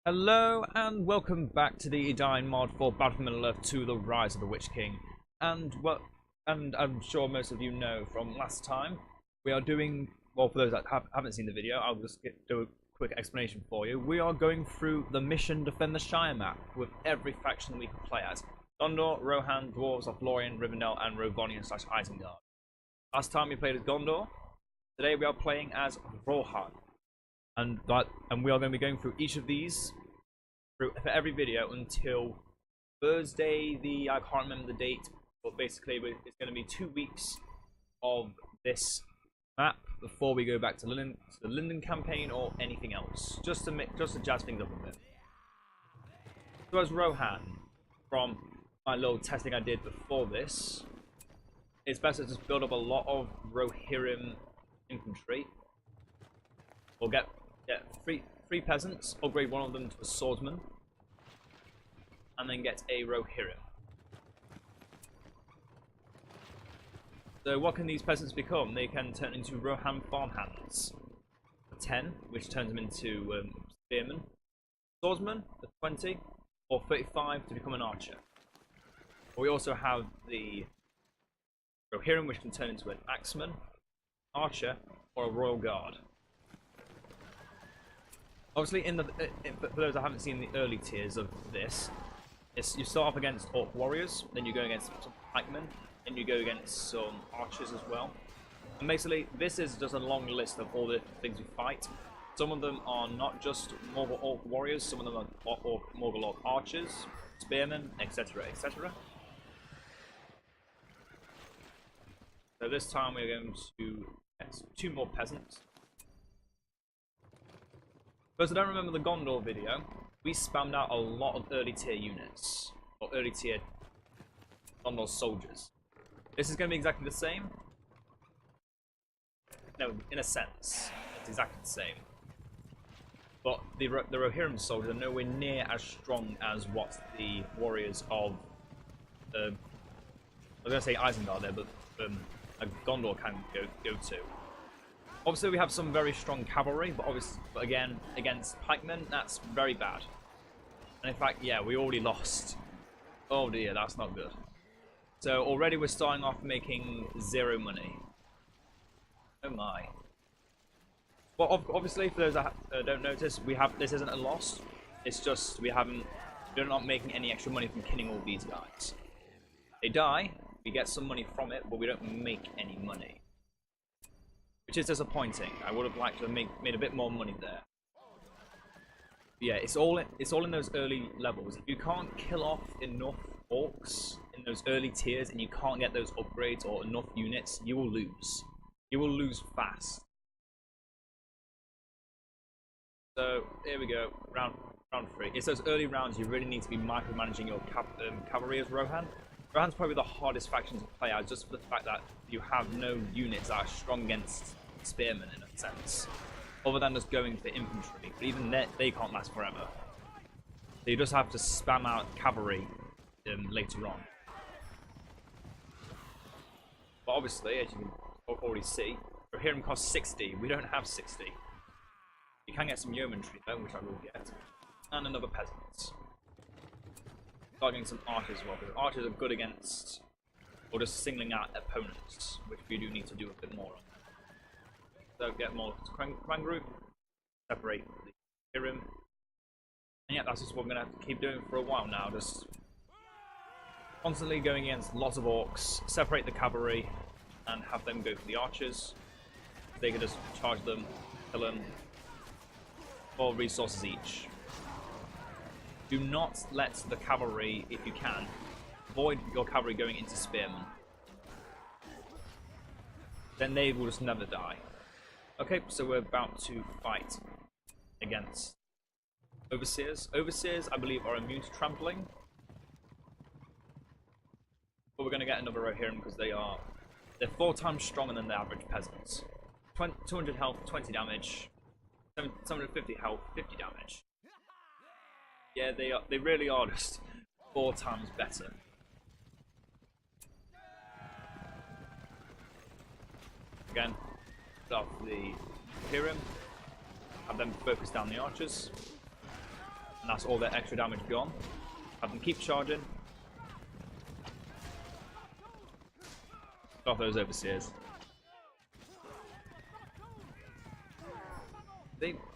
Hello and welcome back to the Edain mod for Battle for Middle-earth 2: The Rise of the Witch King. And I'm sure most of you know from last time, we are doing, well, for those that haven't seen the video, I'll just do a quick explanation for you. We are going through the mission Defend the Shire map with every faction we can play as. Gondor, Rohan, Dwarves of Lorien, Rivendell, and Rovanian/Isengard. Last time we played as Gondor. Today we are playing as Rohan. And we are going to be going through each of these for every video until Thursday. I can't remember the date, but basically it's going to be 2 weeks of this map before we go back to the Linden campaign or anything else, just to jazz things up a bit. So as Rohan, from my little testing I did before this, it's best to just build up a lot of Rohirrim infantry. We'll get three peasants, upgrade one of them to a swordsman, and then get a Rohirrim. So what can these peasants become? They can turn into Rohan farmhands for 10, which turns them into spearmen, swordsman for 20, or 35 to become an archer. We also have the Rohirrim, which can turn into an axeman, archer, or a royal guard. Obviously, for those that haven't seen the early tiers of this, you start off against orc warriors, then you go against some pikemen, then you go against some archers as well. And basically, this is just a long list of all the things we fight. Some of them are not just Morgul orc warriors, some of them are Morgul orc archers, spearmen, etc., etc. So this time we're going to get 2 more peasants. Because I don't remember the Gondor video, we spammed out a lot of early tier units, or early tier Gondor soldiers. This is going to be exactly the same. No, in a sense, it's exactly the same. But the Rohirrim soldiers are nowhere near as strong as what the warriors of, I was going to say Isengard there, but Gondor can go to. Obviously, we have some very strong cavalry, but again, against pikemen, that's very bad. And in fact, yeah, we already lost. Oh dear, that's not good. So already we're starting off making 0 money. Oh my. Well, obviously, for those that don't notice, this isn't a loss. It's just we're not making any extra money from killing all these guys. They die, we get some money from it, but we don't make any money. Which is disappointing. I would have liked to have made a bit more money there. But yeah, it's all in those early levels. If you can't kill off enough orcs in those early tiers and you can't get those upgrades or enough units, you will lose. You will lose fast. So here we go, round 3. It's those early rounds you really need to be micromanaging your cavalry as Rohan. Rohan's probably the hardest faction to play as, just for the fact that you have no units that are strong against spearmen in a sense, other than just going for infantry. But even they can't last forever. So you just have to spam out cavalry later on. But obviously, as you can already see, Rohirrim costs 60. We don't have 60. You can get some yeomanry though, which I will get, and another peasant. Targeting some archers as well, because archers are good against, or just singling out opponents, which we do need to do a bit more on. So get more clan group, separate the Rohirrim, and yeah, that's just what we're going to have to keep doing for a while now, just constantly going against lots of orcs, separate the cavalry, and have them go for the archers. They can just charge them, kill them, 4 resources each. Do not let the cavalry, if you can, avoid your cavalry going into spearmen. Then they will just never die. Okay, so we're about to fight against overseers. Overseers, I believe, are immune to trampling. But we're going to get another Rohirrim because they're 4 times stronger than the average peasants. 200 health, 20 damage. 750 health, 50 damage. Yeah, they really are just 4 times better. Again, start with the Rohirrim, have them focus down the archers. And that's all their extra damage gone. Have them keep charging. Stop those overseers.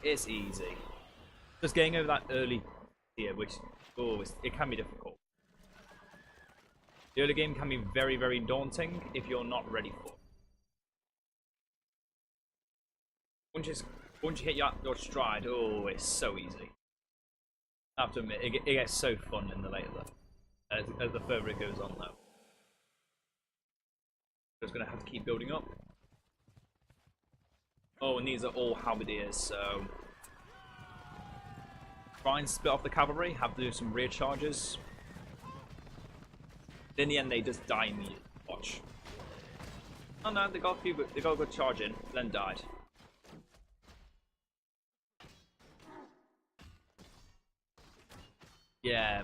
It's easy. Just getting over that early tier, which it can be difficult. The early game can be very, very daunting if you're not ready for it. Once you hit your stride, oh, it's so easy. I have to admit, it gets so fun in the later as the further it goes on, though. Just gonna have to keep building up. Oh, and these are all halberdiers, so try and split off the cavalry. Have to do some rear charges. In the end, they just die immediately. Watch. Oh no, they got a good charge in, then died. Yeah.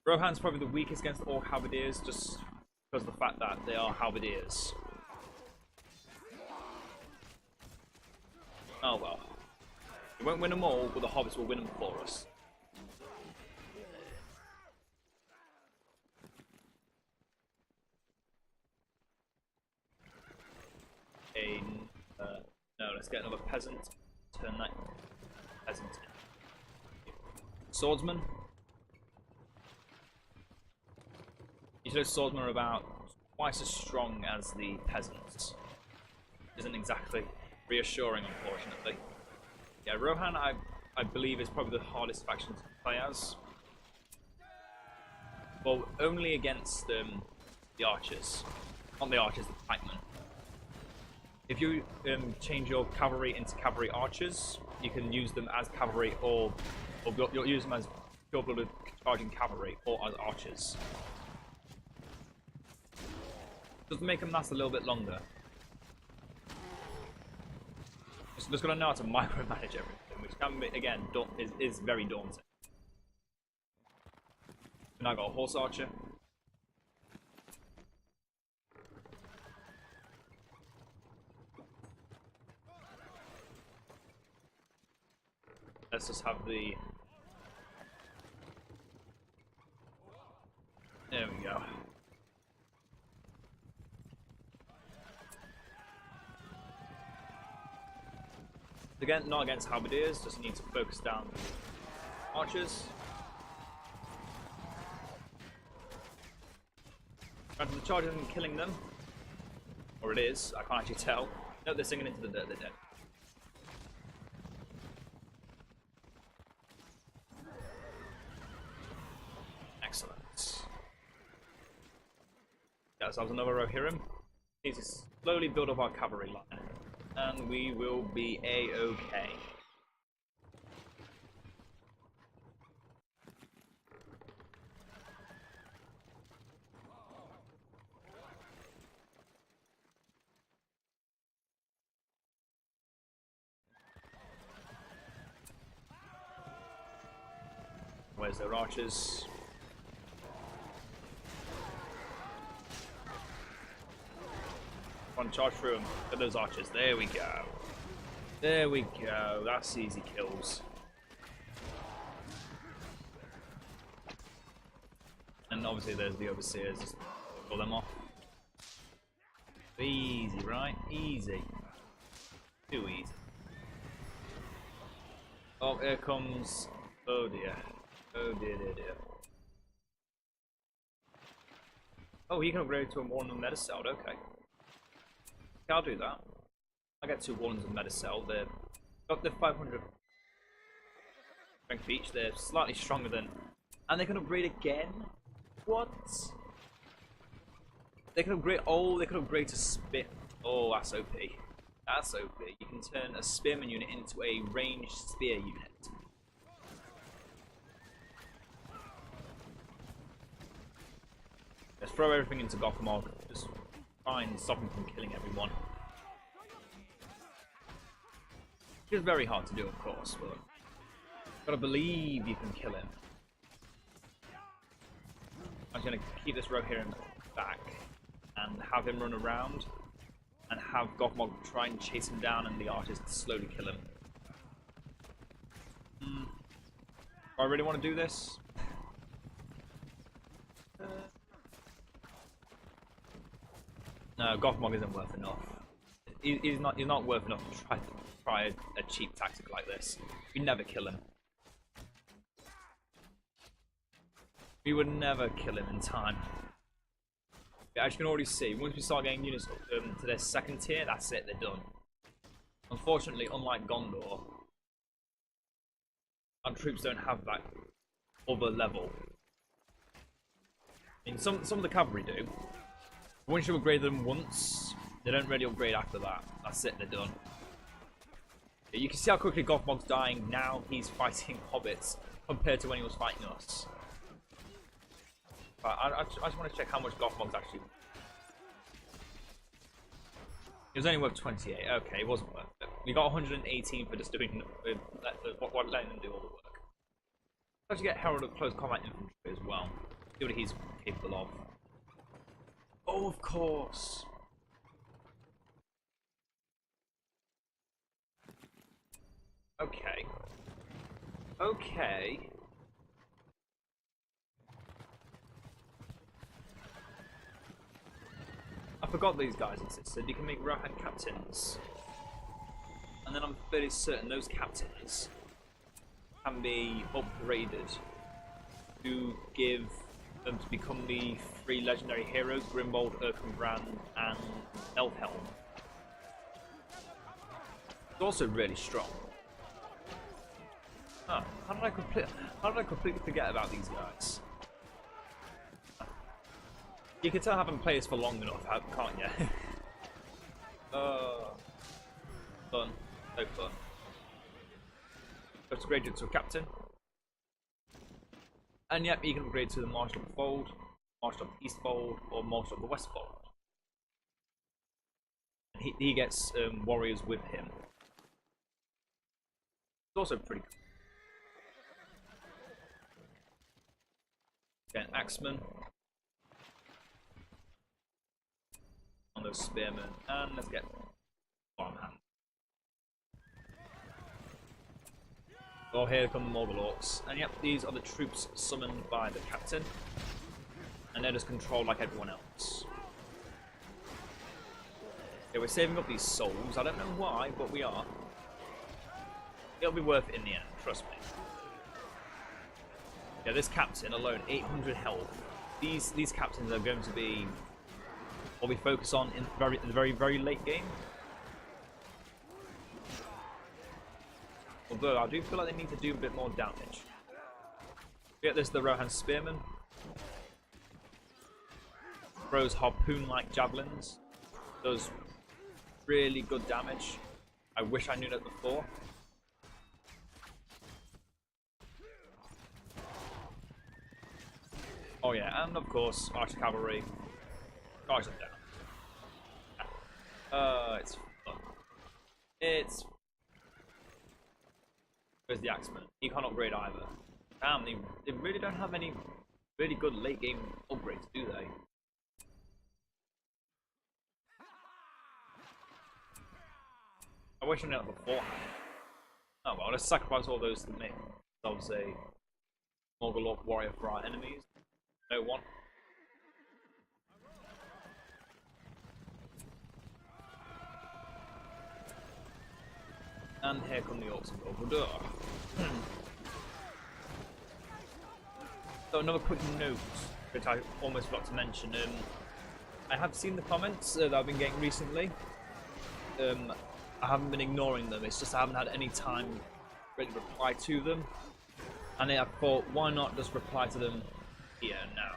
Rohan's probably the weakest against all halberdiers, just because of the fact that they are halberdiers. Oh well. We won't win them all, but the hobbits will win them for us. No, let's get another peasant. Turn that peasant in. Swordsman. Usually swordsmen are about twice as strong as the peasants. Isn't exactly reassuring, unfortunately. Yeah, Rohan, I believe, is probably the hardest faction to play as. Well, only against the archers. Not the archers, the pikemen. If you change your cavalry into cavalry archers, you can use them as cavalry, or you'll use them as pure-blooded charging cavalry, or as archers. Just to make them last a little bit longer. Just gotta know how to micromanage everything, which can be, again, is very daunting. And I got a horse archer. Let's just have the... There we go. Again, not against halberdiers, just need to focus down archers. Granted, the charge isn't killing them. Or it is, I can't actually tell. No, they're singing into the dirt, they're dead. Excellent. Get ourselves another Rohirrim. Need to slowly build up our cavalry line. And we will be A-okay. Where's their archers? Charge through them. At those archers. There we go. There we go. That's easy kills. And obviously there's the overseers. Just pull them off. Easy, right? Easy. Too easy. Oh, here comes... Oh dear. Oh dear, dear, dear. Oh, he can upgrade to a more than Medicel. Okay. I'll do that. I get 2 Warlings of Medicel. They're 500 strength each. They're slightly stronger than, and they can upgrade again. What? They can upgrade. Oh, they can upgrade to Spear. Oh, that's OP. That's OP. You can turn a Spearman unit into a ranged spear unit. Let's throw everything into Gothmog. Just try and stop him from killing everyone. It's very hard to do, of course, but gotta believe you can kill him. I'm gonna keep this Rohirrim back and have him run around and have Gothmog try and chase him down and the archers slowly kill him. I really want to do this. No, Gothmog isn't worth enough. He's not worth enough to try a cheap tactic like this. We never kill him. We would never kill him in time. As you can already see, once we start getting units up to their second tier, that's it, they're done. Unfortunately, unlike Gondor, our troops don't have that other level. I mean, some of the cavalry do. Once you upgrade them once, they don't really upgrade after that. That's it, they're done. You can see how quickly Gothmog's dying now. He's fighting hobbits compared to when he was fighting us. But I just want to check how much Gothmog's actually. It was only worth 28. Okay, it wasn't worth it. We got 118 for just doing letting them do all the work. Let's get Herald of Close Combat Infantry as well. See what he's capable of. Oh, of course. Okay. Okay. I forgot these guys existed. You can make Rohan captains. And then I'm fairly certain those captains can be upgraded to give them to become the 3 legendary heroes, Grimbold, Erkenbrand, and Elfhelm. It's also really strong. Huh, how did I completely forget about these guys? You can tell I haven't played this for long enough, can't you? Fun. So fun. Let's upgrade it to a captain. And yep, you can upgrade to the Marshal of the Fold, Marshal of the East Fold, or Marshal of the West Fold. And he gets warriors with him. It's also pretty cool. Get an Axeman. On those spearmen, and let's get farmhand. Oh, here come the Morgul Orcs, and yep, these are the troops summoned by the captain, and they're just controlled like everyone else. Yeah, we're saving up these souls. I don't know why, but we are. It'll be worth it in the end, trust me. Yeah, this captain alone, 800 health. These captains are going to be what we focus on in the very late game. Although I do feel like they need to do a bit more damage. Get this, the Rohan Spearman. Throws harpoon-like javelins. Does really good damage. I wish I knew that before. Oh yeah, and of course, Archer Cavalry. Charge them down. It's fun. It's... Where's the Axeman? He can't upgrade either. Damn, they really don't have any really good late game upgrades, do they? I wish I knew that beforehand. Oh well, let's sacrifice all those to make ourselves a Morgul Orc warrior for our enemies. No one. And here come the Orcs of Guldur. So another quick note, which I almost forgot to mention. I have seen the comments that I've been getting recently. I haven't been ignoring them, it's just I haven't had any time to really reply to them. And I thought, why not just reply to them here now?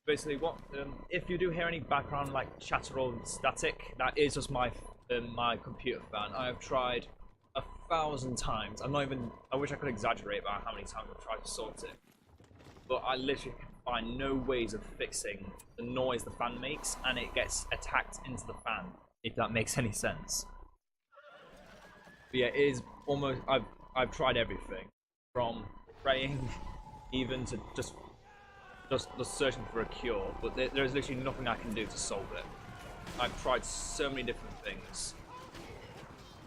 Basically, what if you do hear any background like chatter or static, that is just my computer fan. I have tried 1,000 times. I wish I could exaggerate about how many times I've tried to sort it. But I literally can find no ways of fixing the noise the fan makes, and it gets attacked into the fan, if that makes any sense. But yeah, it is almost, I've tried everything. From praying, even to just searching for a cure, but there's literally nothing I can do to solve it. I've tried so many different things.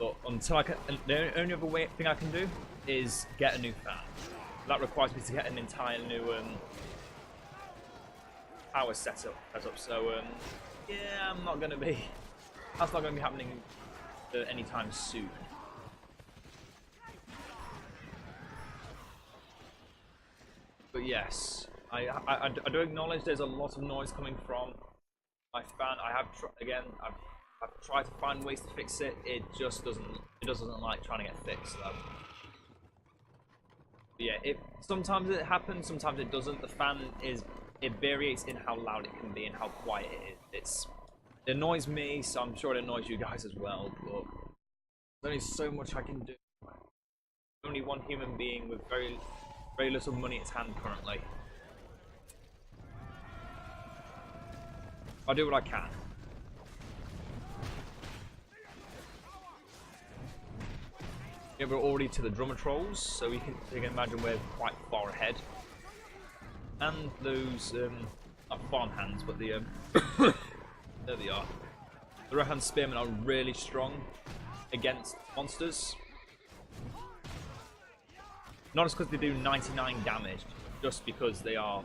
But until I can, the only other thing I can do is get a new fan. That requires me to get an entire new power setup. So yeah, I'm not gonna be. That's not gonna be happening anytime soon. But yes, I do acknowledge there's a lot of noise coming from my fan. I've tried to find ways to fix it. It just doesn't like trying to get fixed. So. Yeah, sometimes it happens, sometimes it doesn't. The fan it varies in how loud it can be and how quiet it is. It annoys me, so I'm sure it annoys you guys as well. But there's only so much I can do. Only one human being with very little money at hand currently. I'll do what I can. Yeah, we're already to the drummer trolls, so you can imagine we're quite far ahead. And those, not farmhands, but the, there they are. The Rohan spearmen are really strong against monsters. Not just because they do 99 damage, just because they are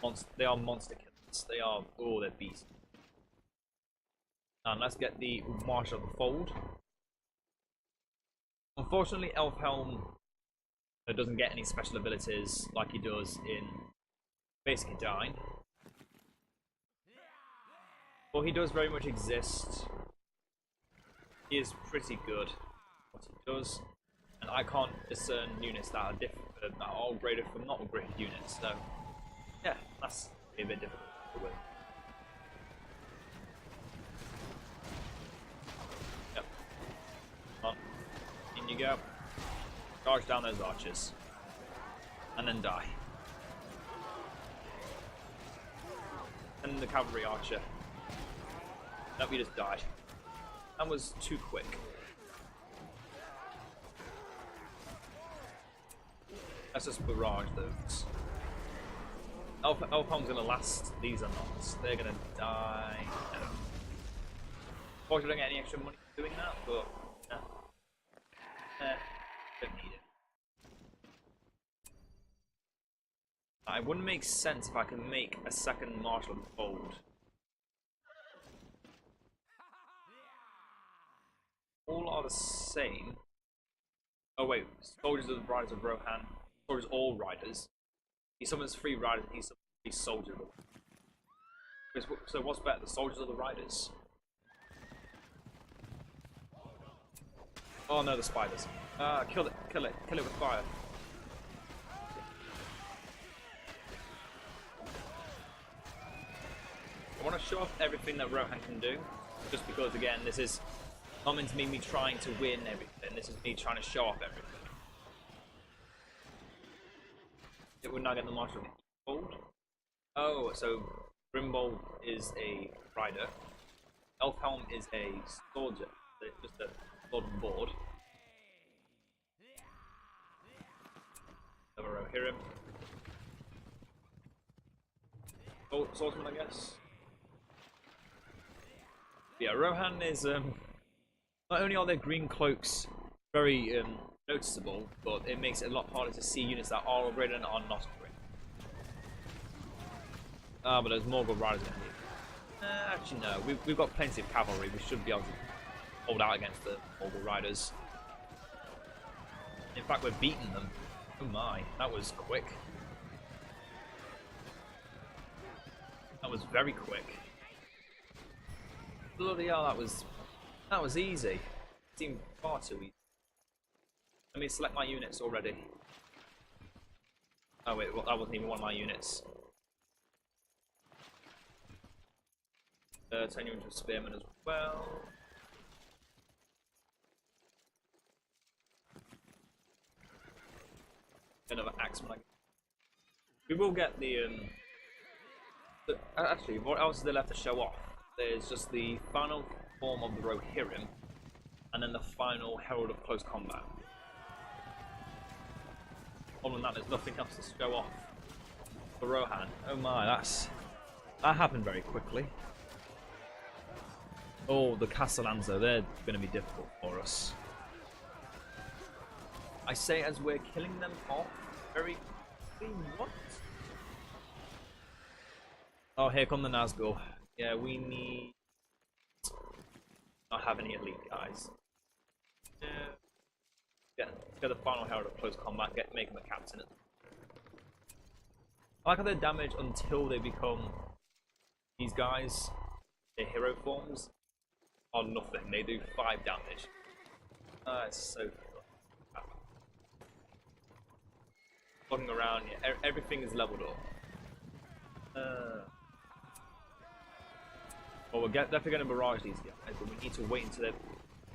monster killers. They are, oh, they're beasts. And let's get the Marshal of the Fold. Unfortunately, Elfhelm doesn't get any special abilities like he does in basic Edain. Well, he does very much exist. He is pretty good at what he does, and I can't discern units that are different, that are upgraded from not upgraded units. So, yeah, that's a bit difficult to win. Yep. Come on. In you go. Charge down those archers. And then die. And the cavalry archer. Nope, he just died. That was too quick. Let's just barrage those. Elfhelm's gonna last. These are not. They're gonna die. No. Unfortunately, I don't get any extra money for doing that, but no. Don't need it. It wouldn't make sense if I could make a second Marshal of the Fold. All are the same. Oh wait, soldiers of the Riders of Rohan. Soldiers all riders. He summons 3 riders and he summons 3 soldiers. So what's better, the soldiers or the riders? Oh no, the spiders. Kill it with fire. I want to show off everything that Rohan can do, just because again, this is not meant to be me trying to win everything, this is me trying to show off everything. It would not get the Marshal of the Fold. Oh, so Grimbold is a rider. Elfhelm is a soldier, just a sword and board. Another row, hear him. Swordsman, I guess. Yeah, Rohan is, not only are their green cloaks very noticeable, but it makes it a lot harder to see units that are upgraded and are not upgraded. But there's more good riders in here. Actually no, we've got plenty of cavalry, we should be able to hold out against the Mongol riders. In fact, we're beating them. Oh my, that was quick. That was very quick. Bloody hell, that was easy. It seemed far too easy. Let me select my units already. Oh wait, well, that wasn't even one of my units. Turn you into a spearman as well. Another axeman. We will get the actually, what else is there left to show off? There's just the final form of the Rohirrim, and then the final Herald of Close Combat. Other than that, there's nothing else to show off for Rohan. Oh my, that happened very quickly. Oh, the Castellans though, they're going to be difficult for us. I say as we're killing them off very quickly. What? Oh, here come the Nazgul. Yeah, we need not have any elite guys. Yeah. Get the final herald of close combat. Make him a captain. I like how their damage until they become these guys. Their hero forms are nothing. They do 5 damage. It's so cool. Looking around, yeah, everything is leveled up. Well, we're definitely going to barrage these guys, but we need to wait until they.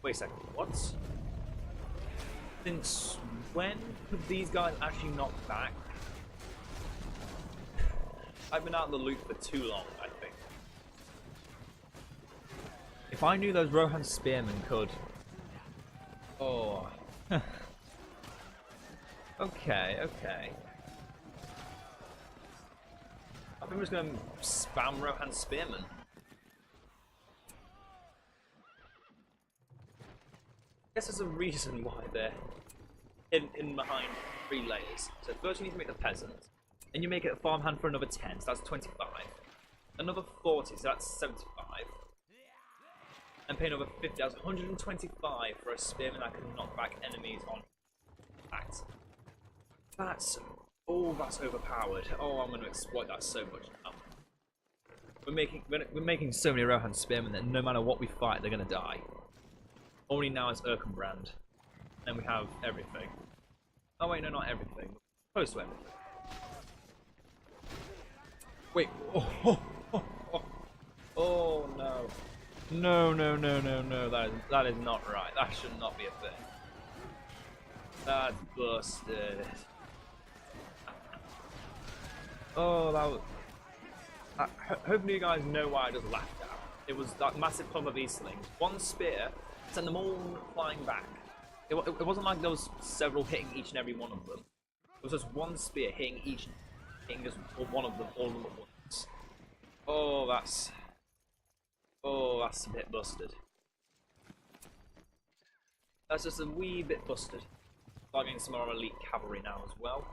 Wait a second. What? Since when could these guys actually knock back? I've been out of the loop for too long, I think. If I knew those Rohan spearmen could... Oh. Okay. I think I'm just going to spam Rohan spearmen. I guess there's a reason why they're in behind 3 layers. So first you need to make the peasants. And you make it a farmhand for another 10, so that's 25. Another 40, so that's 75. And pay another 50, that's 125 for a spearman that can knock back enemies on impact. That's overpowered. Oh, I'm going to exploit that so much now. We're making so many Rohan spearmen that no matter what we fight, they're going to die. Only now it's Erkenbrand. Then we have everything. Oh wait, no, not everything. Close to everything. Wait. Oh no. No. That is not right. That should not be a thing. That's busted. Oh, that was... hopefully you guys know why I just laughed out. It was that massive clump of Eastlings. One spear sent them all flying back. It wasn't like there was several hitting each and every one of them. It was just one spear hitting just one of them, all of them at once. Oh, that's a bit busted. That's just a wee bit busted. Targeting some more elite cavalry now as well.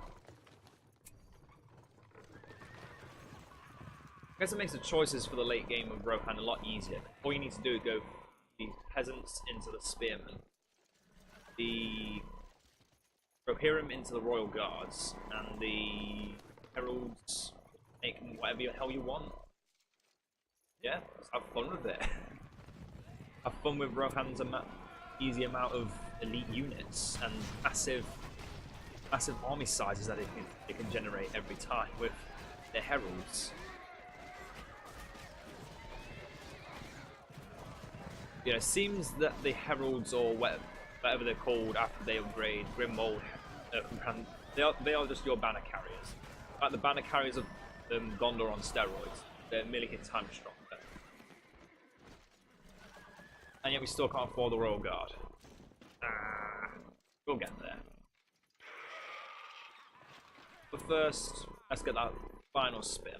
I guess it makes the choices for the late game of Rohan a lot easier. All you need to do is go the peasants into the spearmen, the Rohirrim into the royal guards, and the heralds make whatever the hell you want. Yeah, just have fun with it. Have fun with Rohan's easy amount of elite units and massive army sizes that it can generate every time with their heralds. Yeah, it seems that the heralds, or whatever they're called after they upgrade Grimwald, they are just your banner carriers. Like the banner carriers of Gondor on steroids. They're a million times stronger. And yet we still can't afford the Royal Guard. We'll get there. But first, let's get that final spin.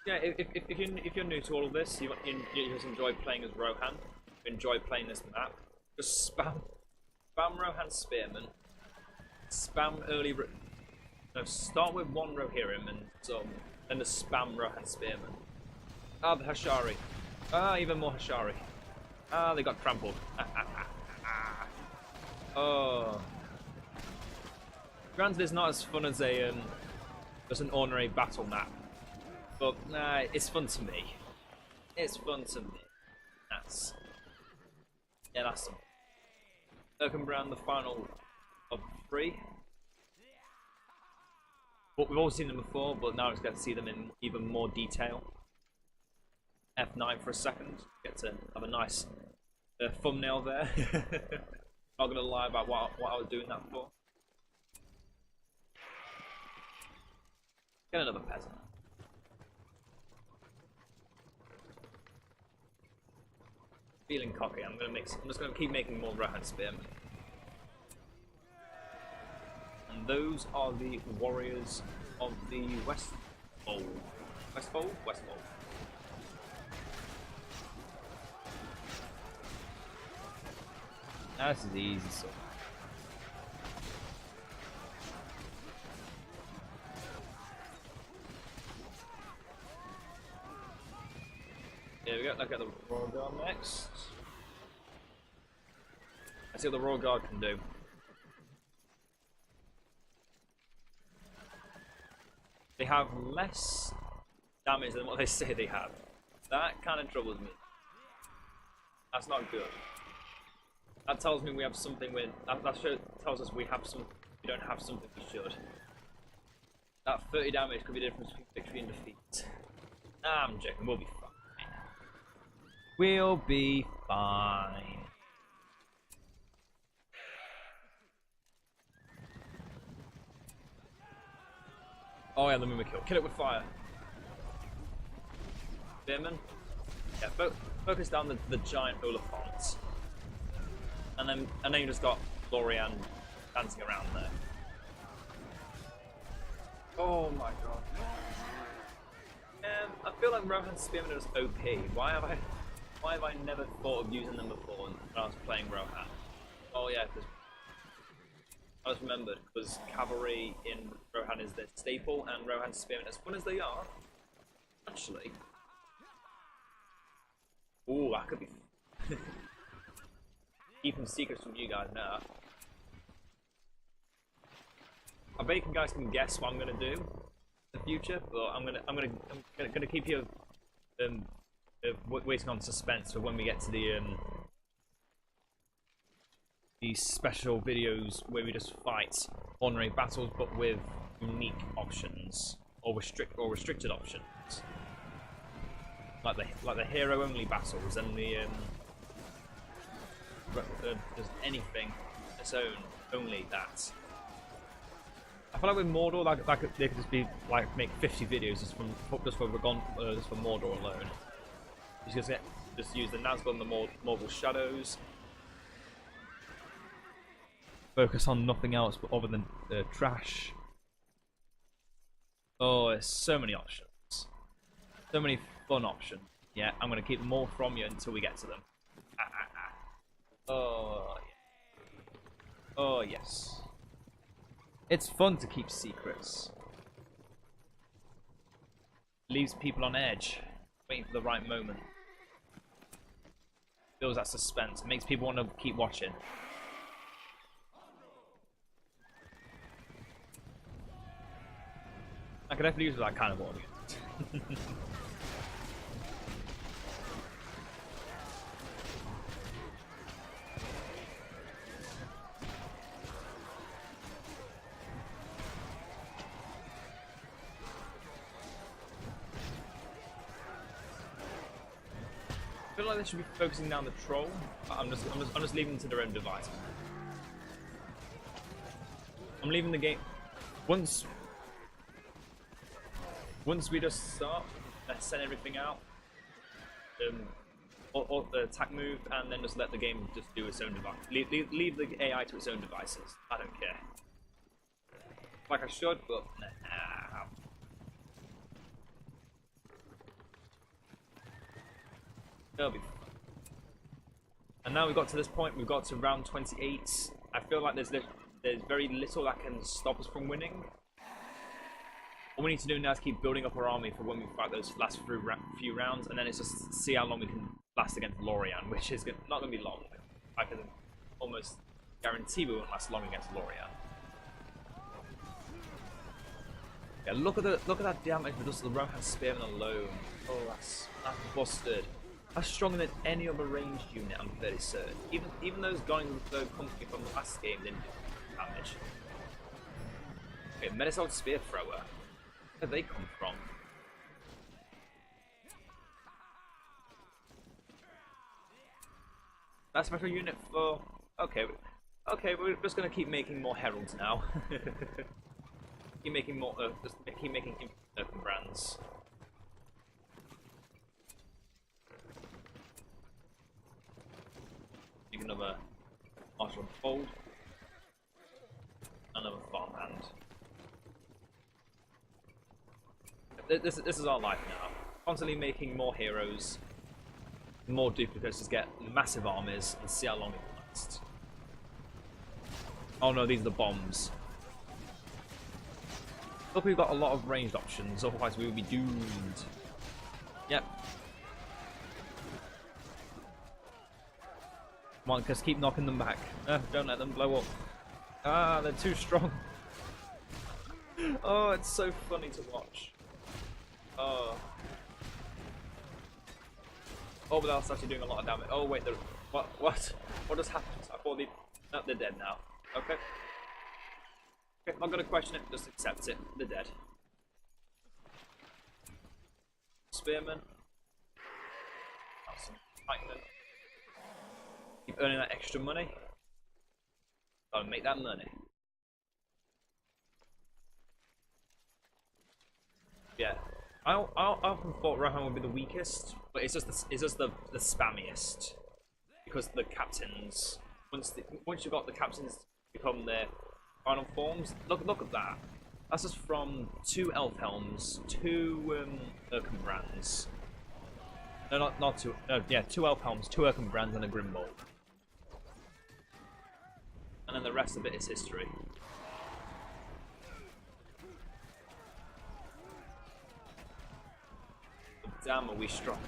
Yeah, if you're new to all of this, you just enjoy playing as Rohan, you enjoy playing this map, just spam Rohan Spearman, spam early... No, start with one Rohirrim and then the spam Rohan Spearman. Ah, the Hashari. Ah, even more Hashari. Ah, they got trampled. Oh. Granted, it's not as fun as just an ordinary battle map. But nah, it's fun to me. It's fun to me. That's some. Erkenbrand, the final of 3. But we've all seen them before, but now it's get to see them in even more detail. F9 for a second. Get to have a nice thumbnail there. Not gonna lie about what I was doing that for. Get another peasant. Feeling cocky. I'm just gonna keep making more Rohan Spearmen. And those are the warriors of the Westfold. Westfold? Westfold. Now this is easy stuff. Here we go, let's get the Royal Guard next. Let's see what the Royal Guard can do. They have less damage than what they say they have. That kind of troubles me. That's not good. That tells me we have something with. That tells us we have some. We don't have something we should. That 30 damage could be the difference between victory and defeat. Nah, I'm joking. We'll be fine. We'll be fine. Oh yeah, the Mummy kill. Kill it with fire. Spearman. Yeah, focus down the giant Oliphant. And then you just got Lorian dancing around there. Oh my god. I feel like Rohan's Spearman is OP. Why have I never thought of using them before when I was playing Rohan? Oh yeah, because I just remembered, because cavalry in Rohan is their staple, and Rohan's Spearmen, as fun as they are, actually. Ooh, that could be. Keeping secrets from you guys now. I bet you guys can guess what I'm gonna do in the future, but I'm gonna keep you waiting on suspense for when we get to these special videos where we just fight ordinary battles, but with unique options or restricted options, like the hero only battles and just anything its own, only that. I feel like with Mordor, they could just be like make 50 videos just for Mordor alone. Just use the Nazgul and the Morgul shadows. Focus on nothing else but other than trash. Oh, there's so many options. So many fun options. Yeah, I'm gonna keep more from you until we get to them. Oh, yeah. Oh yes. It's fun to keep secrets. Leaves people on edge, waiting for the right moment. Builds that suspense. It makes people want to keep watching. I could definitely use that kind of audience. I feel like they should be focusing down the troll. I'm just leaving them to their own device. I'm leaving the game once we just start, let's send everything out, or the attack move, and then just let the game just do its own device. Leave the AI to its own devices. I don't care. Like I should, but nah. It'll be fun. And now we've got to this point. We've got to round 28. I feel like there's very little that can stop us from winning. What we need to do now is keep building up our army for when we fight those last few rounds, and then it's just see how long we can last against Lorian, which is not going to be long. I can almost guarantee we won't last long against Lorian. Yeah, look at that damage with just the Rohan Spearman alone. Oh, that's busted. That's stronger than any other ranged unit, I'm fairly certain. Even those Guardians of the Third Company from the last game didn't do damage. Okay, Medicine Spear Thrower. Where did they come from? That special unit for... Okay, we're just gonna keep making more heralds now. Keep making more, just keep making brands. Make another martial fold. another farmhand. This is our life now. Constantly making more heroes, more duplicates to get massive armies, and see how long it lasts. Oh no, these are the bombs. Look, we've got a lot of ranged options, otherwise we would be doomed. Yep. Come on, just keep knocking them back. Don't let them blow up. Ah, they're too strong. Oh, it's so funny to watch. Oh. Oh, but that's actually doing a lot of damage. Oh, wait, what? What just happened? I thought no, they're dead now. Okay. Okay, not gonna question it, just accept it. They're dead. Spearman. That's some pikemen. Keep earning that extra money. Gotta make that money. Yeah. I often thought Rohan would be the weakest, but it's just the spammiest. Because the captains, once you've got the captains become their final forms, look at that. That's just from 2 elf helms, 2 Erkenbrands. No, not 2. Yeah, 2 elf helms, 2 Erkenbrands, and a Grimbold. And then the rest of it is history. But damn, are we strong?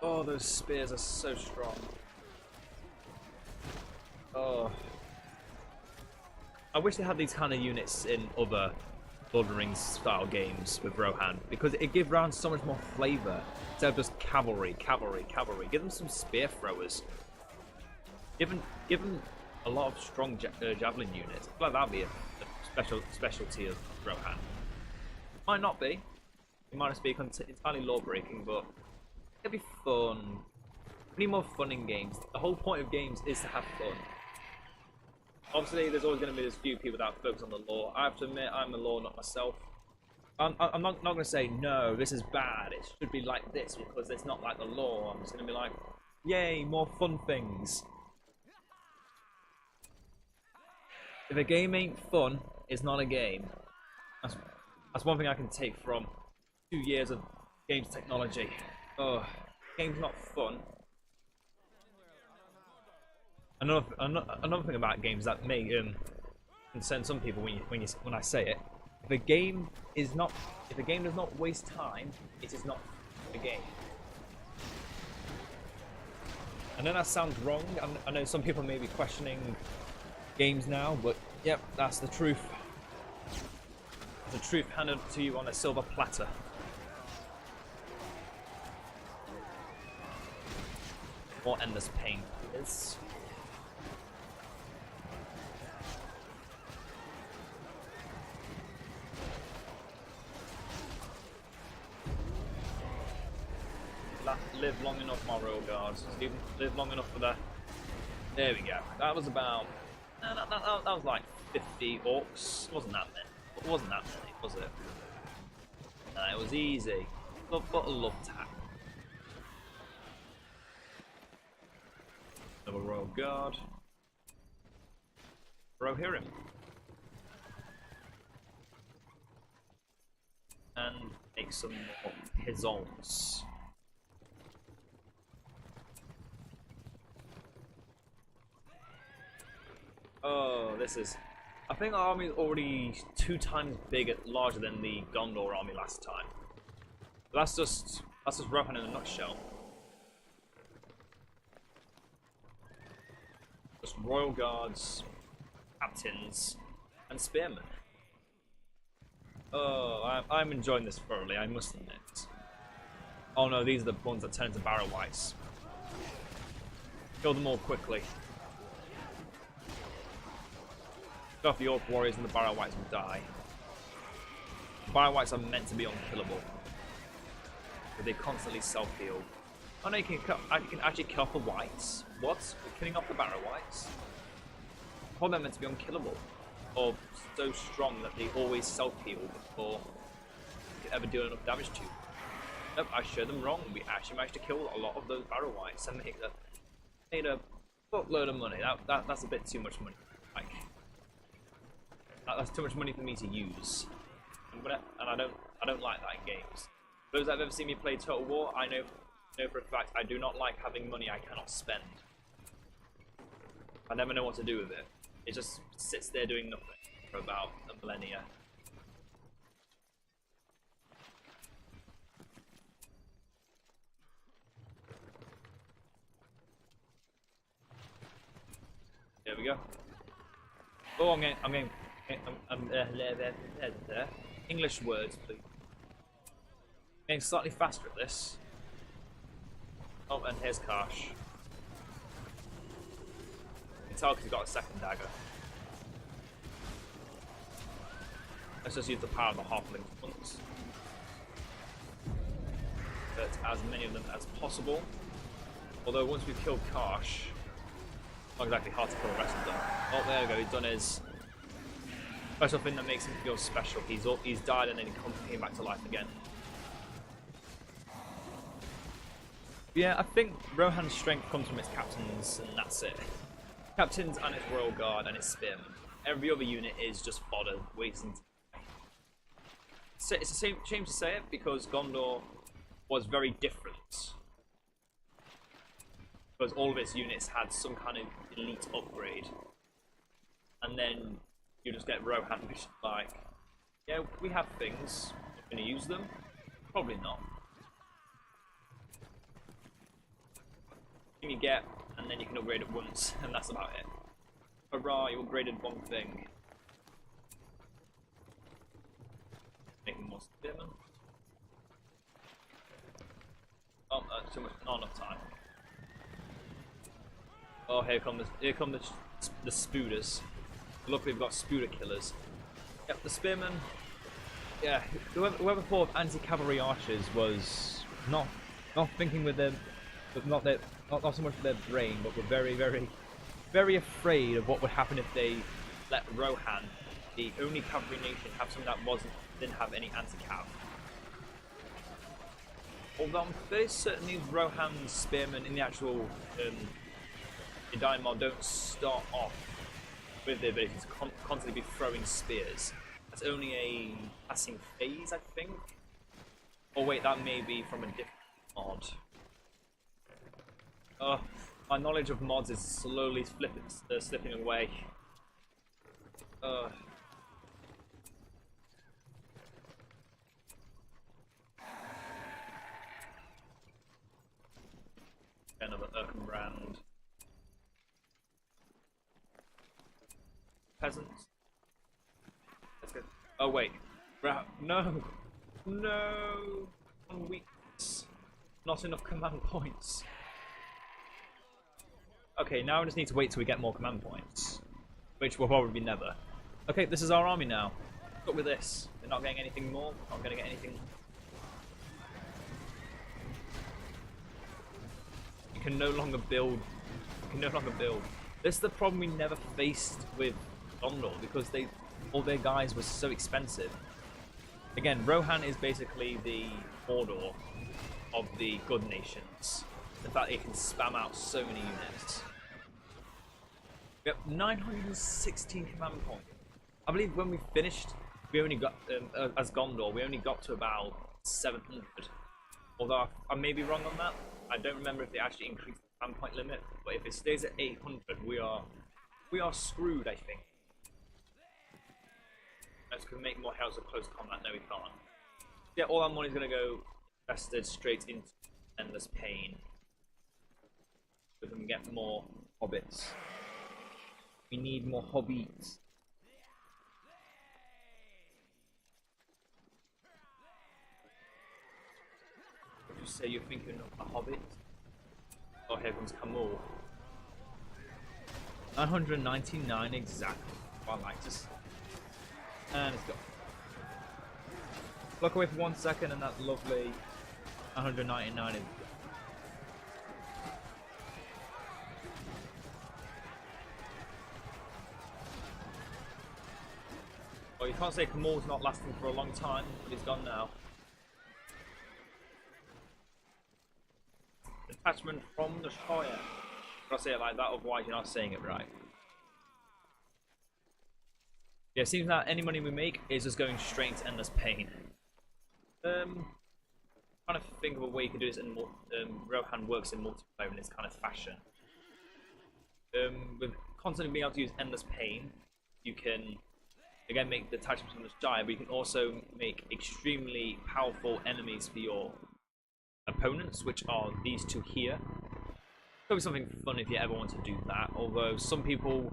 Oh, those spears are so strong. Oh. I wish they had these kind of units in other Lord of the Rings style games with Rohan, because it gives Rohan so much more flavour instead of just cavalry. Give them some spear throwers. Give them a lot of strong javelin units. I feel like that'd be a specialty of Rohan. Might not be. It might just be entirely law breaking, but it'd be fun. We need more fun in games. The whole point of games is to have fun. Obviously, there's always going to be this few people that focus on the law. I have to admit, I'm a law nut myself. I'm not going to say, no, this is bad, it should be like this because it's not like the law. I'm just going to be like, yay, more fun things. If a game ain't fun, it's not a game. That's one thing I can take from 2 years of games technology. Oh, game's not fun. Another thing about games that may concern some people when I say it, if a game does not waste time, it is not a game. I know that sounds wrong. I know some people may be questioning games now, but yep, that's the truth. The truth handed to you on a silver platter. More endless pain is. Live long enough, my royal guards. Live long enough for that. There we go. That was about. That was like 50 orcs. It wasn't that many. It wasn't that many, was it? It was easy. But a love tap. Another royal guard. Rohirrim. And make some more peasants. Oh, this is. I think our army is already 2 times larger than the Gondor army last time. But that's just Rohan in a nutshell. Just royal guards, captains, and spearmen. Oh, I'm enjoying this thoroughly, I must admit. Oh no, these are the ones that turn into barrow wights. Kill them all quickly. Off the orc warriors and the barrow wights will die. The barrow wights are meant to be unkillable, but they constantly self-heal. Oh no, you can actually kill off the wights. What? We're killing off the barrow wights? I thought they're meant to be unkillable, or so strong that they always self-heal before you can ever do enough damage to them. Nope, I showed them wrong. We actually managed to kill a lot of those barrow wights and made a buttload of money. That's a bit too much money. Like. That's too much money for me to use, and I don't like that in games. For those that have ever seen me play Total War, I know for a fact I do not like having money I cannot spend. I never know what to do with it. It just sits there doing nothing for about a millennia. There we go. Oh, I'm getting English words, please. Getting slightly faster at this. Oh, and here's Karsh. You can tell because he's got a second dagger. Let's just use the power of the halflings once. But as many of them as possible. Although once we've killed Karsh, not exactly hard to kill the rest of them. Oh, there we go. He's done his special thing that makes him feel special. He's died and then he came back to life again. Yeah, I think Rohan's strength comes from its captains, and that's it. Captains and its royal guard and its spearmen. Every other unit is just fodder, wasting time. It's a shame to say it because Gondor was very different. Because all of its units had some kind of elite upgrade. And then you just get Rohan, which is like, yeah, we have things. We're going to use them? Probably not. You get, and then you can upgrade it once, and that's about it. Hurrah, you upgraded one thing. Making more spearmen. Oh, too much, not enough time. Oh, here come the spooders. Luckily, we've got spooder killers. Yep, the spearmen. Yeah, whoever thought of anti-cavalry archers was not thinking with them, not so much with their brain, but were very afraid of what would happen if they let Rohan, the only cavalry nation, have something that didn't have any anti-cav. Although I'm fairly certain these Rohan spearmen in the actual Edain mod don't start off with the ability to constantly be throwing spears. That's only a passing phase, I think. Oh wait, that may be from a different mod. My knowledge of mods is slowly slipping away. Another Erkenbrand. Peasants. Let's go. Oh wait. No! No! One weakness. Not enough command points. Okay, now I just need to wait till we get more command points. Which will probably be never. Okay, this is our army now. Look with this. We're not getting anything more. Not gonna get anything. You can no longer build. You can no longer build. This is the problem we never faced with Gondor because all their guys were so expensive. Again, Rohan is basically the Mordor of the good nations. The fact that it can spam out so many units. We have 916 command points. I believe when we finished, we only got, as Gondor, we only got to about 700. Although I may be wrong on that. I don't remember if they actually increased the command point limit. But if it stays at 800, we are screwed, I think. Let's go make more House of Close Combat. No, we can't. Yeah, all our money's going to go invested straight into endless pain. We can get more hobbits. We need more hobbits. Would you say you're thinking of a hobbit? Oh, here comes Camul. 999 exactly. I like this. And it's gone. Look away for 1 second and that lovely 199 is. Well, you can't say Camul's not lasting for a long time, but he's gone now. Detachment from the Shire. I'll say it like that, otherwise you're not saying it right. Yeah, it seems that any money we make is just going straight into endless pain. Trying to think of a way you can do this in more. Rohan works in multiplayer in this kind of fashion. With constantly being able to use endless pain, you can again make the attachments from the Shire, but you can also make extremely powerful enemies for your opponents, which are these two here. Could be something fun if you ever want to do that. Although some people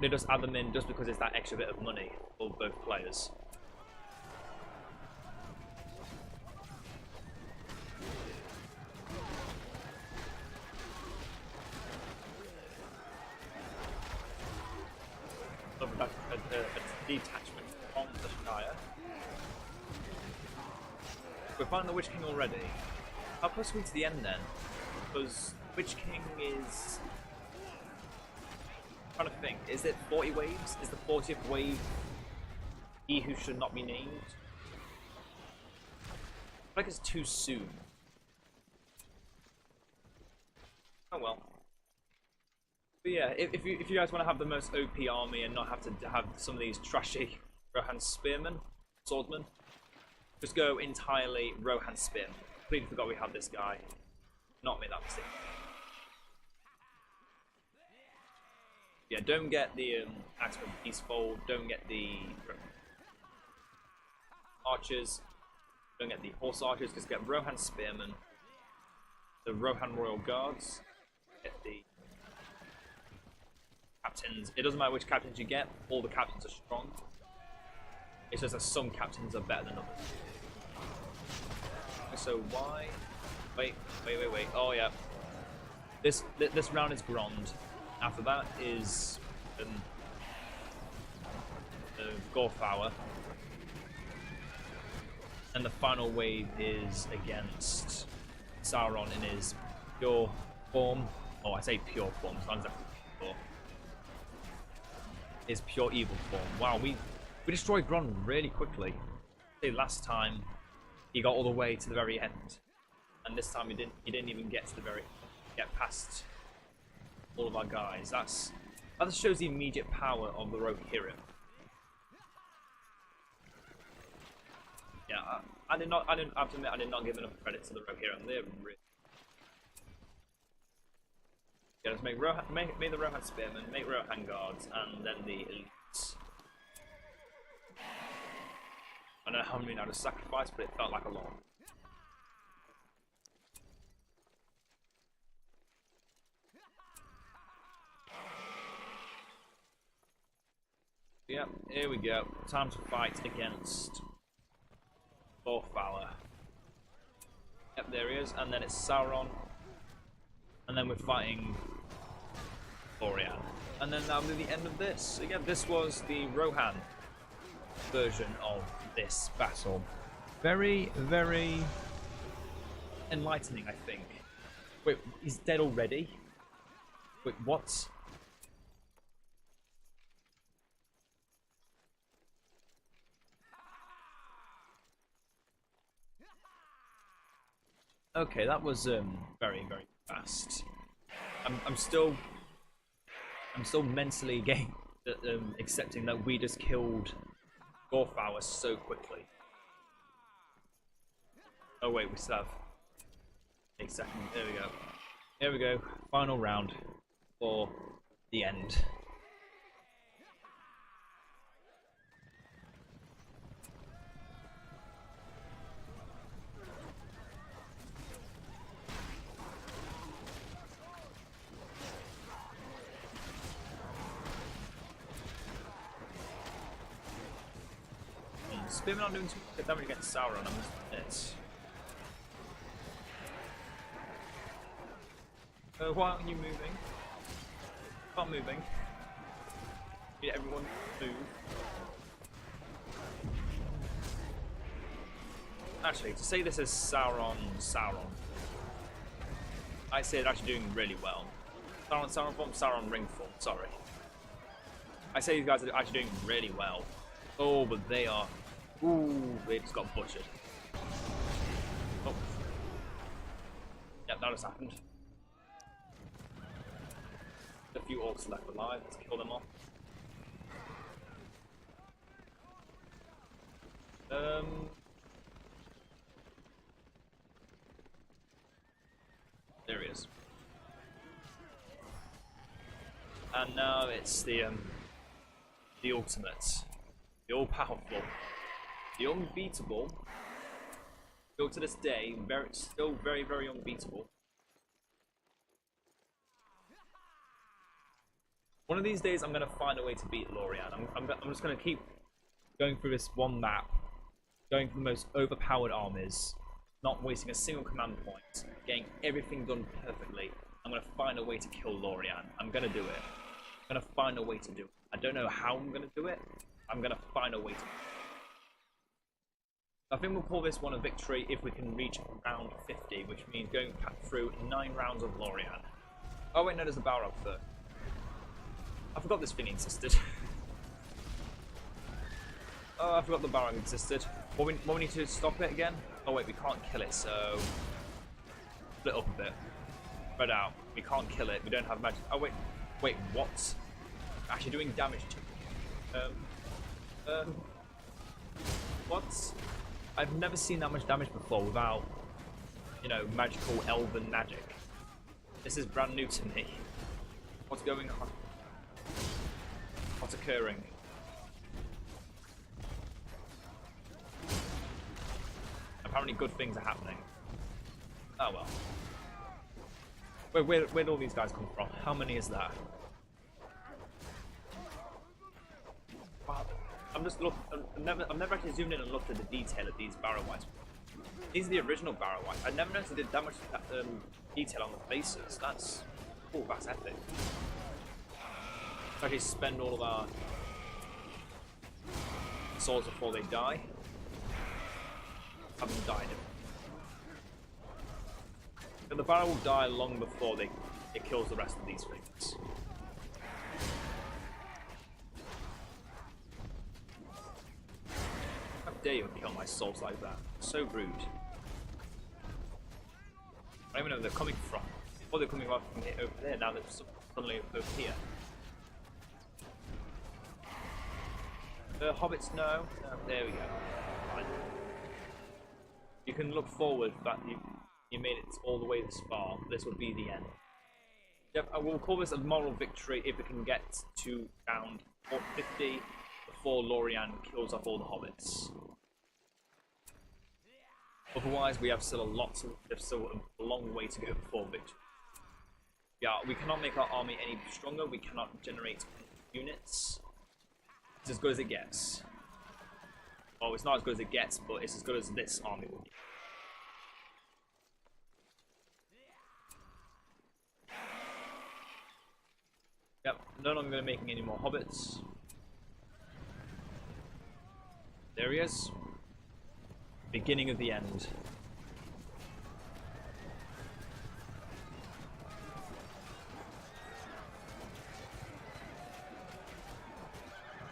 they just add them in just because it's that extra bit of money for both players. A detachment from the Shire. We're finding the Witch King already. How close are we to the end then? Because Witch King is... I'm trying to think, is it 40 waves? Is the 40th wave he who should not be named? I feel like it's too soon. Oh well. But yeah, if you guys want to have the most OP army and not have to have some of these trashy Rohan spearmen, swordsmen, just go entirely Rohan spearmen. Completely forgot we had this guy. Not made that mistake. Yeah, don't get the axe from Peaceful. Don't get the archers. Don't get the horse archers. Just get Rohan spearmen. The Rohan royal guards. Get the captains. It doesn't matter which captains you get. All the captains are strong. It's just that some captains are better than others. So why? Wait. Oh yeah. This round is Grond. After that is Gorfauer. And the final wave is against Sauron in his pure form. Oh, I say pure form, it's not exactly pure. His pure evil form. Wow, we destroyed Grond really quickly. See, last time he got all the way to the very end. And this time he didn't even get to get past all of our guys. That just shows the immediate power of the Rohirrim. Yeah, I have to admit, I did not give enough credit to the Rohirrim. They're really... Yeah, let's make the Rohan spearmen, make Rohan guards, and then the elites. I don't know how many now to sacrifice, but it felt like a lot. Yep, here we go. Time to fight against Gorfauer. Yep, there he is. And then it's Sauron. And then we're fighting Orion. And then that'll be the end of this. Again, this was the Rohan version of this battle. Very, very enlightening, I think. Wait, he's dead already? Wait, what? Okay, that was very, very fast. I'm still mentally accepting that we just killed Gorfauer so quickly. Oh wait, we still have a second. There we go. Here we go. Final round for the end. Spearmen aren't doing too good damage against Sauron, I must admit. Why aren't you moving? Start moving. Need everyone to move. Actually, to say this is Sauron, I say it's actually doing really well. Sauron form, Sauron ring form, sorry. I say these guys are actually doing really well. Oh, but they are... Ooh, they just got butchered. Oh. Yep, that just happened. A few orcs left alive, let's kill them off. There he is. And now it's the ultimate, the all-powerful, the unbeatable. Still to this day, still very, very unbeatable. One of these days, I'm gonna find a way to beat Lorian. I'm just gonna keep going through this one map, going for the most overpowered armies, not wasting a single command point, getting everything done perfectly. I'm gonna find a way to kill Lorian. I'm gonna do it. I'm gonna find a way to do it. I don't know how I'm gonna do it. I'm gonna find a way to do it. I think we'll call this one a victory if we can reach round 50, which means going through 9 rounds of Lorian. Oh wait, no, there's a Balrog first. I forgot this thing existed. Oh, I forgot the Balrog existed. What we need to stop it again? Oh wait, we can't kill it, so... Split up a bit. Spread out. We can't kill it, we don't have magic. Oh wait, what? Actually doing damage to it. What? I've never seen that much damage before without, you know, magical elven magic. This is brand new to me. What's going on? What's occurring? Apparently good things are happening. Oh well. Where'd all these guys come from? How many is that? Wow. I've never actually zoomed in and looked at the detail of these barrow whites. These are the original barrow whites. I never noticed they did that much detail on the faces. That's epic. Let's actually spend all of our souls before they die. Haven't died. But the barrow will die long before it kills the rest of these things. How dare you kill my souls like that? So rude. I don't even know where they're coming from. Or they're coming from over there, now they're suddenly over here. Hobbits, no. There we go. Fine. You can look forward that you made it all the way this far. This will be the end. Yep, I will call this a moral victory if we can get to round 50 before Lorian kills off all the hobbits. Otherwise, we have still a long way to go before victory. Yeah, we cannot make our army any stronger. We cannot generate units. It's as good as it gets. Well, it's not as good as it gets, but it's as good as this army will get. Yep, no longer going to be making any more hobbits. There he is. Beginning of the end.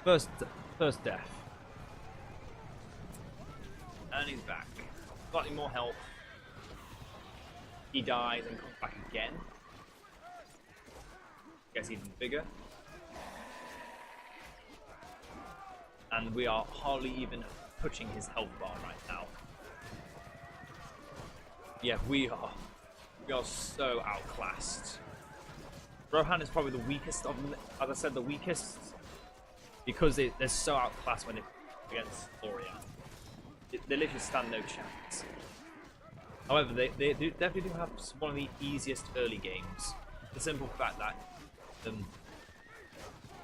First death. And he's back. Slightly more health. He dies and comes back again. Gets even bigger. And we are hardly even touching his health bar right now. Yeah, we are so outclassed. Rohan is probably the weakest of them, as I said, the weakest, because they're so outclassed when it's against Lorian. They literally stand no chance. However, they definitely do have one of the easiest early games. The simple fact that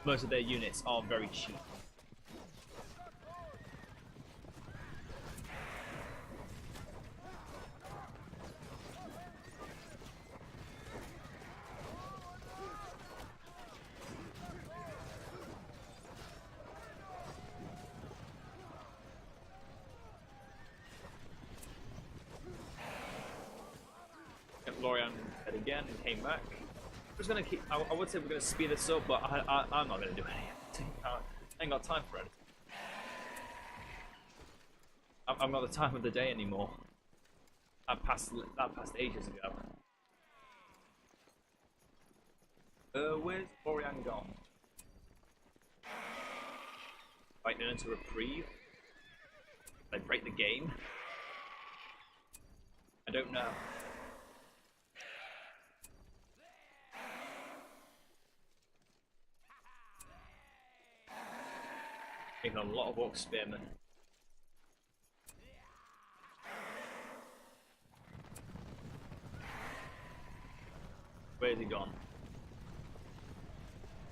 most of their units are very cheap. Lorian head again and came back. I'm just gonna keep. I would say we're gonna speed this up, but I'm not gonna do anything. I ain't got time for it. I've not the time of the day anymore. That passed ages ago. Where's Lorian gone? Fighting into reprieve. Did I break the game? I don't know. Making a lot of orc spearmen. Where's he gone?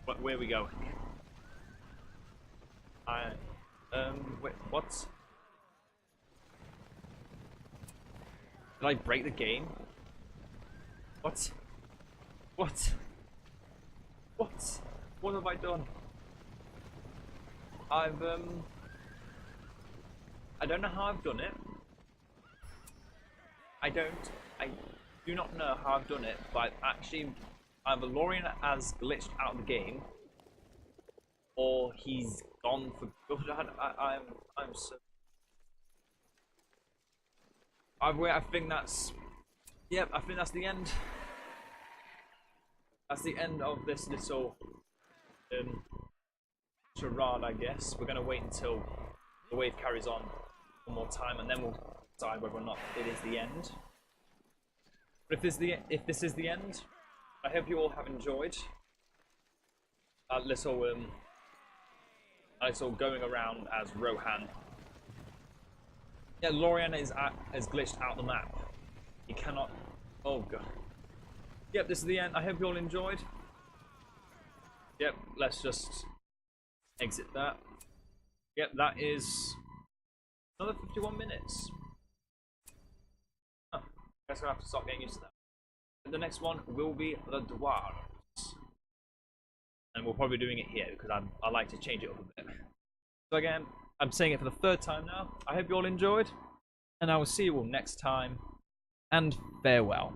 Where are we going? Wait, what? Did I break the game? What? What? What? What have I done? I don't know how I've done it. I do not know how I've done it, but actually either Lorian has glitched out of the game, or he's gone for good. I'm so. I think that's. Yep, I think that's the end. That's the end of this little charade, I guess. We're gonna wait until the wave carries on one more time, and then we'll decide whether or not it is the end. But if this is the end, I hope you all have enjoyed that little going around as Rohan. Yeah, Lorian is glitched out the map. He cannot. Oh god. Yep, this is the end. I hope you all enjoyed. Yep, let's just exit that. Yep, that is another 51 minutes. Huh. I guess I'll have to start getting used to that. And the next one will be the dwarves. And we'll probably be doing it here because I like to change it up a bit. So again, I'm saying it for the third time now. I hope you all enjoyed. And I will see you all next time. And farewell.